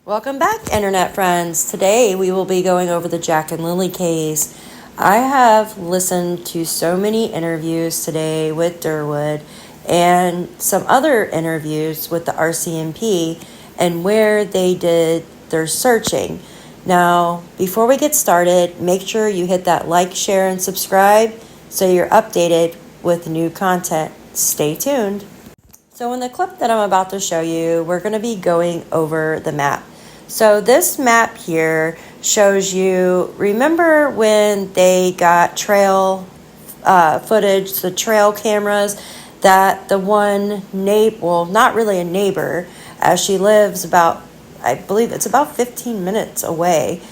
Welcome back, Internet friends. Today we will be going over the Jack and Lilly case. I have listened to so many interviews today with Durwood and some other interviews with the RCMP and where they did their searching. Now, before we get started, make sure you hit that like, share, and subscribe so you're updated with new content. Stay tuned. So in the clip that I'm about to show you, we're going to be going over the map. So this map here shows you, remember when they got trail footage, the trail cameras, that the one neighbor, well, not really a neighbor, as she lives about, I believe it's about 15 minutes away.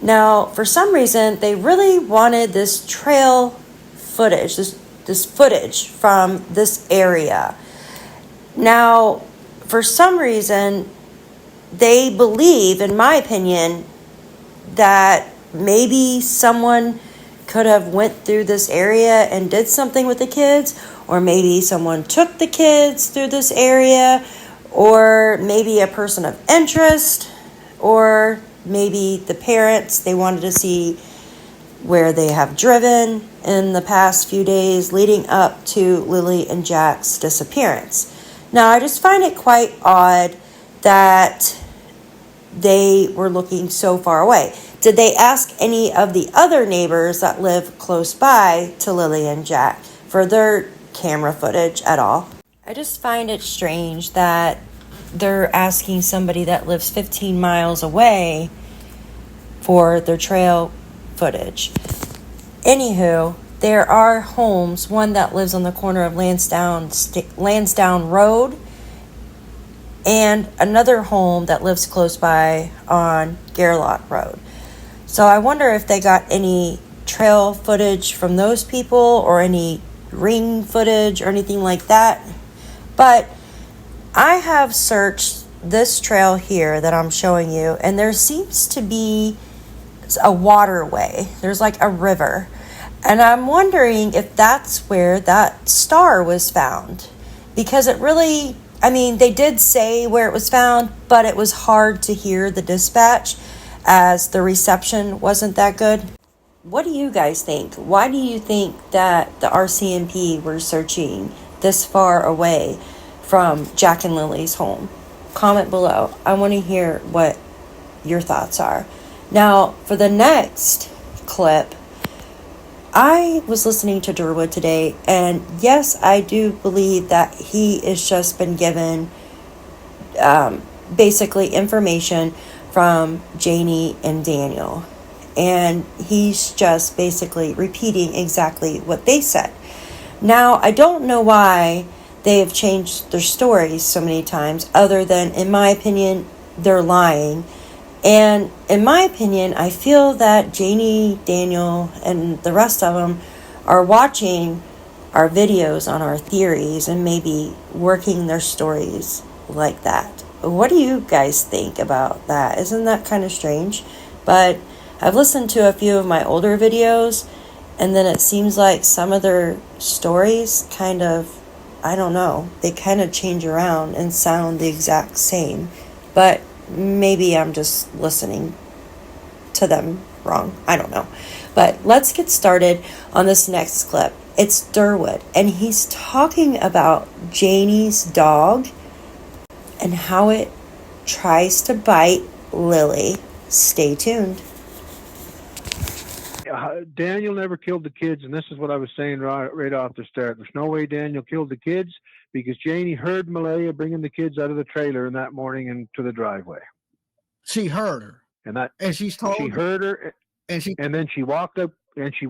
Now, for some reason, they really wanted this trail footage, this footage from this area. Now, for some reason, they believe, in my opinion, that maybe someone could have went through this area and did something with the kids, or maybe someone took the kids through this area, or maybe a person of interest, or maybe the parents, they wanted to see where they have driven in the past few days leading up to Lilly and Jack's disappearance. Now, I just find it quite odd that they were looking so far away. Did they ask any of the other neighbors that live close by to Lilly and Jack for their camera footage at all? I just find it strange that they're asking somebody that lives 15 miles away for their trail footage. Anywho, there are homes, one that lives on the corner of Landsdowne Road, and another home that lives close by on Gairloch Road. So I wonder if they got any trail footage from those people or any ring footage or anything like that. But I have searched this trail here that I'm showing you, and there seems to be a waterway. There's like a river. And I'm wondering if that's where that star was found. Because it really, they did say where it was found, but it was hard to hear the dispatch as the reception wasn't that good. What do you guys think? Why do you think that the RCMP were searching this far away from Jack and Lily's home? Comment below. I want to hear what your thoughts are. Now, for the next clip, I was listening to Durwood today, and yes, I do believe that he has just been given basically information from Janie and Daniel, and he's just basically repeating exactly what they said. Now, I don't know why they have changed their stories so many times, other than, in my opinion, they're lying. And in my opinion, I feel that Janie, Daniel, and the rest of them are watching our videos on our theories and maybe working their stories like that. What do you guys think about that? Isn't that kind of strange? But I've listened to a few of my older videos, and then it seems like some of their stories kind of, I don't know, they kind of change around and sound the exact same. But maybe I'm just listening to them wrong. I don't know. But let's get started on this next clip. It's Durwood, and he's talking about Janie's dog and how it tries to bite Lilly. Stay tuned. Daniel never killed the kids, and this is what I was saying right off the start. There's no way Daniel killed the kids, because Janie heard Malaya bringing the kids out of the trailer in that morning into the driveway. She heard her, and she's told. She heard her, and then she walked up, and she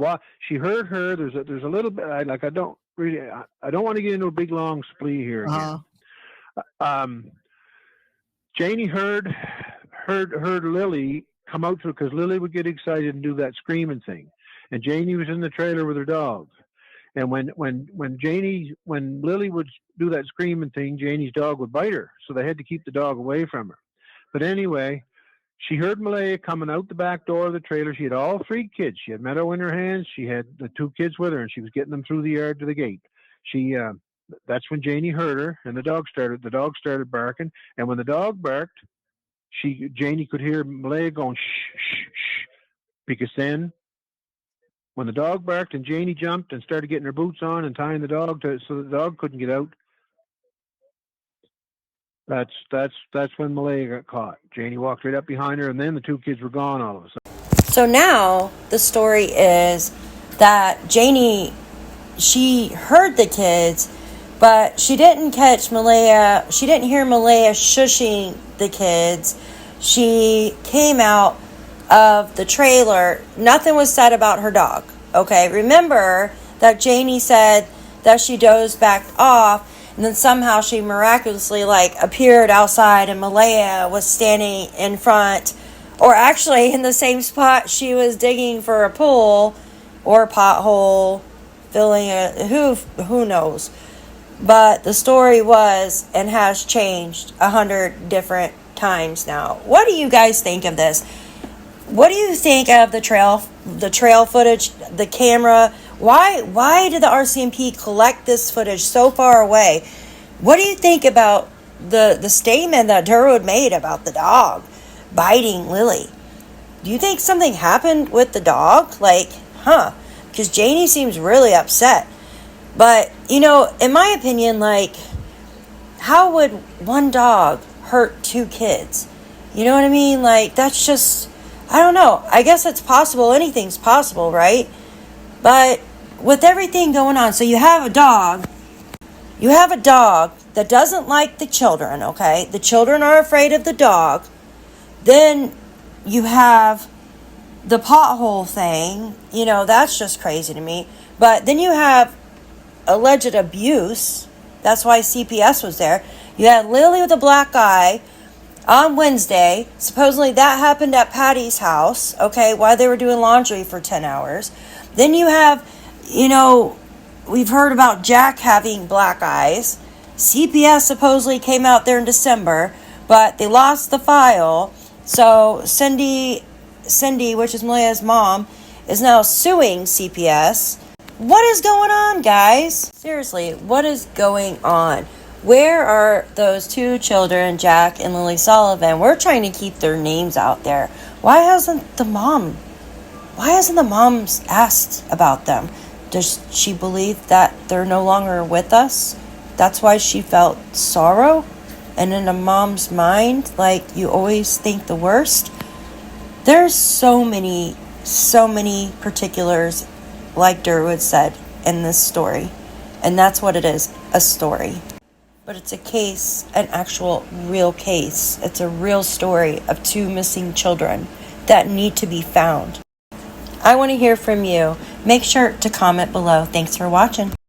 heard her. There's a little bit. I don't want to get into a big long splee here again. Janie heard Lilly come out through, because Lilly would get excited and do that screaming thing, and Janie was in the trailer with her dog. And when Lilly would do that screaming thing, Janie's dog would bite her, so they had to keep the dog away from her. But anyway, she heard Malaya coming out the back door of the trailer. She had all three kids. She had Meadow in her hands. She had the two kids with her, and she was getting them through the yard to the gate. That's when Janie heard her, and the dog started barking. And when the dog barked, Janie could hear Malaya going shh, shh, shh, because then when the dog barked and Janie jumped and started getting her boots on and tying the dog so the dog couldn't get out, that's when Malaya got caught. Janie walked right up behind her, and then the two kids were gone all of a sudden. So now the story is that Janie, she heard the kids, but she didn't catch Malaya. She didn't hear Malaya shushing the kids. She came out of the trailer. Nothing was said about her dog. Okay, remember that Janie said that she dozed back off, and then somehow she miraculously appeared outside, and Malaya was standing in front, or actually in the same spot she was digging for a pool or a pothole, filling it. Who knows? But the story was and has changed 100 different times now. What do you guys think of this? What do you think of the trail footage, the camera? Why did the RCMP collect this footage so far away? What do you think about the statement that Durwood made about the dog biting Lilly? Do you think something happened with the dog? Because Janie seems really upset. But, in my opinion, how would one dog hurt two kids? You know what I mean? That's just, I don't know. I guess it's possible. Anything's possible, right? But with everything going on, so you have a dog that doesn't like the children, okay? The children are afraid of the dog. Then you have the pothole thing. That's just crazy to me. But then you have alleged abuse. That's why CPS was there. You had Lilly with a black eye on Wednesday. Supposedly that happened at Patty's house, okay, while they were doing laundry for 10 hours. Then you have, we've heard about Jack having black eyes. CPS supposedly came out there in December, but they lost the file. So Cindy, which is Malaya's mom, is now suing CPS. What is going on, guys? Seriously, what is going on? Where are those two children, Jack and Lilly Sullivan? We're trying to keep their names out there. Why hasn't the mom asked about them? Does she believe that they're no longer with us? That's why she felt sorrow? And in a mom's mind, you always think the worst? There's so many particulars, like Durwood said, in this story. And that's what it is, a story. But it's a case, an actual real case. It's a real story of two missing children that need to be found. I want to hear from you. Make sure to comment below. Thanks for watching.